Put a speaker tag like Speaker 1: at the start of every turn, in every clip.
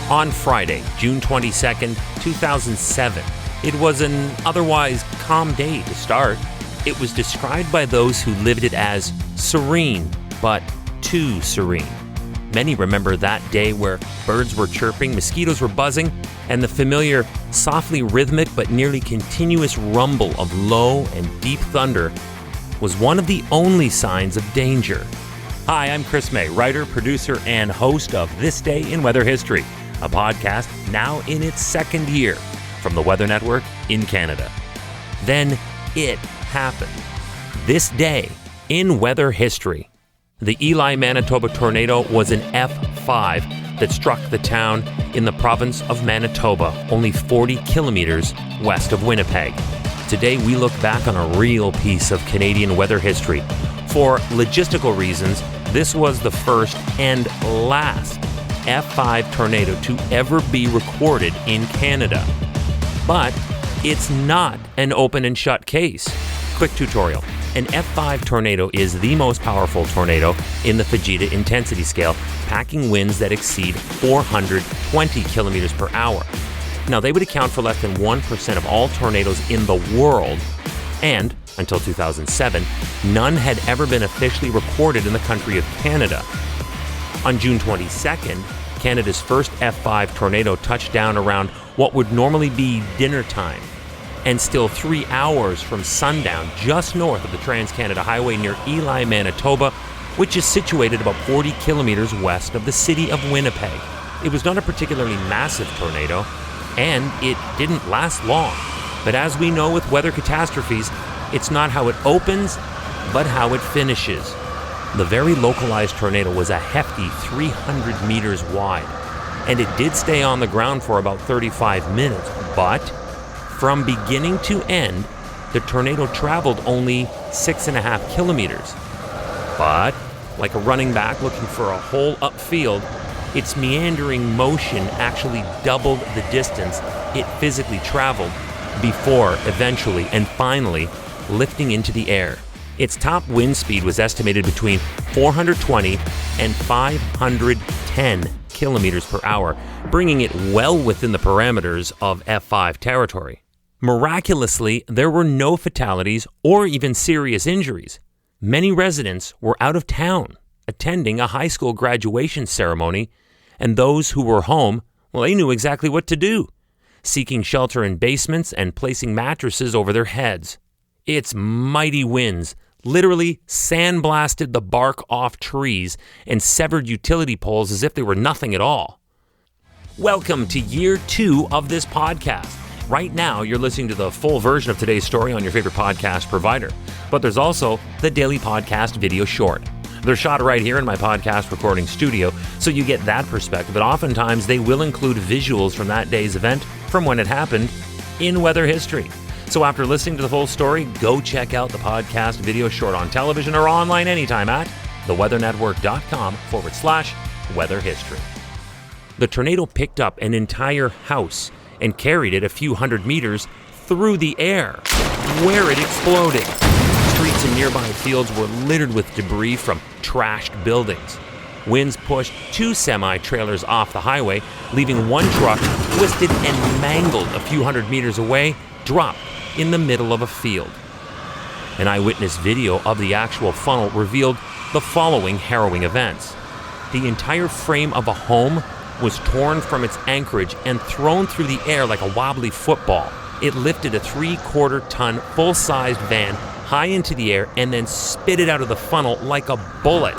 Speaker 1: On Friday, June 22nd, 2007, it was an otherwise calm day to start. It was described by those who lived it as serene, but too serene. Many remember that day where birds were chirping, mosquitoes were buzzing, and the familiar, softly rhythmic but nearly continuous rumble of low and deep thunder was one of the only signs of danger. Hi, I'm Chris May, writer, producer, and host of This Day in Weather History, a podcast now in its second year from the Weather Network in Canada. Then it happened. This day in weather history. The Elie, Manitoba tornado was an F5 that struck the town in the province of Manitoba, only 40 kilometers west of Winnipeg. Today, we look back on a real piece of Canadian weather history. For logistical reasons, this was the first and last F5 tornado to ever be recorded in Canada. But it's not an open and shut case. Quick tutorial. An F5 tornado is the most powerful tornado in the Fujita intensity scale, packing winds that exceed 420 kilometers per hour. Now, they would account for less than 1% of all tornadoes in the world, and until 2007, none had ever been officially recorded in the country of Canada. On June 22nd, Canada's first F5 tornado touched down around what would normally be dinner time, and still 3 hours from sundown just north of the Trans-Canada Highway near Elie, Manitoba, which is situated about 40 kilometers west of the city of Winnipeg. It was not a particularly massive tornado, and it didn't last long. But as we know with weather catastrophes, it's not how it opens, but how it finishes. The very localized tornado was a hefty 300 meters wide, and it did stay on the ground for about 35 minutes, but from beginning to end, the tornado traveled only 6.5 kilometers. But, like a running back looking for a hole upfield, its meandering motion actually doubled the distance it physically traveled before eventually and finally lifting into the air. Its top wind speed was estimated between 420 and 510 kilometers per hour, bringing it well within the parameters of F5 territory. Miraculously, there were no fatalities or even serious injuries. Many residents were out of town, attending a high school graduation ceremony, and those who were home, well, they knew exactly what to do, seeking shelter in basements and placing mattresses over their heads. Its mighty winds literally sandblasted the bark off trees and severed utility poles as if they were nothing at all. Welcome to year 2 of this podcast. Right now, you're listening to the full version of today's story on your favorite podcast provider. But there's also the daily podcast video short. They're shot right here in my podcast recording studio, so you get that perspective. But oftentimes, they will include visuals from that day's event, from when it happened, in weather history. So after listening to the full story, go check out the podcast video short on television or online anytime at theweathernetwork.com/weather history. The tornado picked up an entire house and carried it a few hundred meters through the air, where it exploded. Streets and nearby fields were littered with debris from trashed buildings. Winds pushed 2 semi-trailers off the highway, leaving one truck twisted and mangled a few hundred meters away, dropped in the middle of a field. An eyewitness video of the actual funnel revealed the following harrowing events. The entire frame of a home was torn from its anchorage and thrown through the air like a wobbly football. It lifted a 3/4-ton full-sized van high into the air and then spit it out of the funnel like a bullet.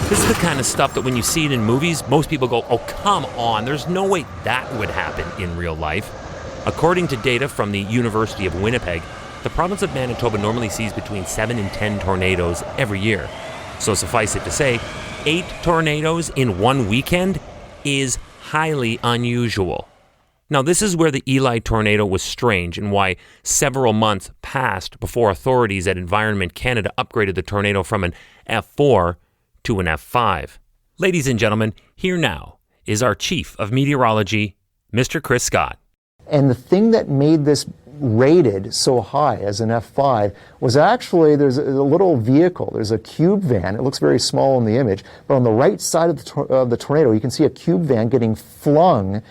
Speaker 1: This is the kind of stuff that when you see it in movies, most people go, oh, come on, there's no way that would happen in real life. According to data from the University of Winnipeg, the province of Manitoba normally sees between 7 and 10 tornadoes every year. So suffice it to say, 8 tornadoes in one weekend is highly unusual. Now, this is where the Elie tornado was strange and why several months passed before authorities at Environment Canada upgraded the tornado from an F4 to an F5. Ladies and gentlemen, here now is our Chief of Meteorology, Mr. Chris Scott.
Speaker 2: And the thing that made this rated so high as an F5 was actually, there's a little vehicle, there's a cube van. It looks very small in the image, but on the right side of the tornado, you can see a cube van getting flung.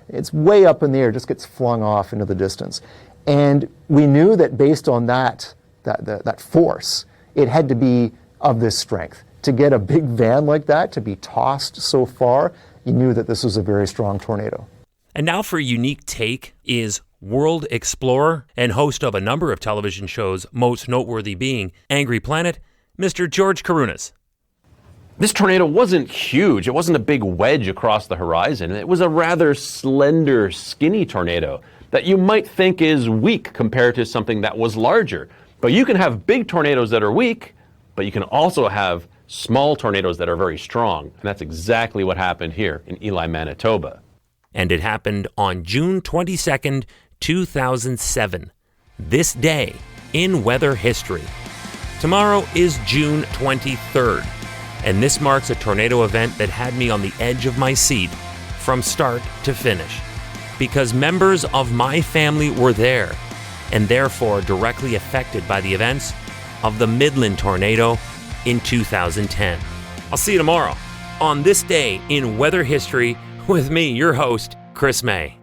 Speaker 2: It's way up in the air, just gets flung off into the distance. And we knew that based on that force, it had to be of this strength. To get a big van like that to be tossed so far, you knew that this was a very strong tornado.
Speaker 1: And now for a unique take is world explorer and host of a number of television shows, most noteworthy being Angry Planet, Mr. George Karunas.
Speaker 3: This tornado wasn't huge. It wasn't a big wedge across the horizon. It was a rather slender, skinny tornado that you might think is weak compared to something that was larger. But you can have big tornadoes that are weak, but you can also have small tornadoes that are very strong. And that's exactly what happened here in Elie, Manitoba.
Speaker 1: And it happened on June 22nd, 2007. This day in weather history. Tomorrow is June 23rd, and this marks a tornado event that had me on the edge of my seat from start to finish, because members of my family were there and therefore directly affected by the events of the Midland tornado in 2010. I'll see you tomorrow on This Day in Weather History with me, your host, Chris May.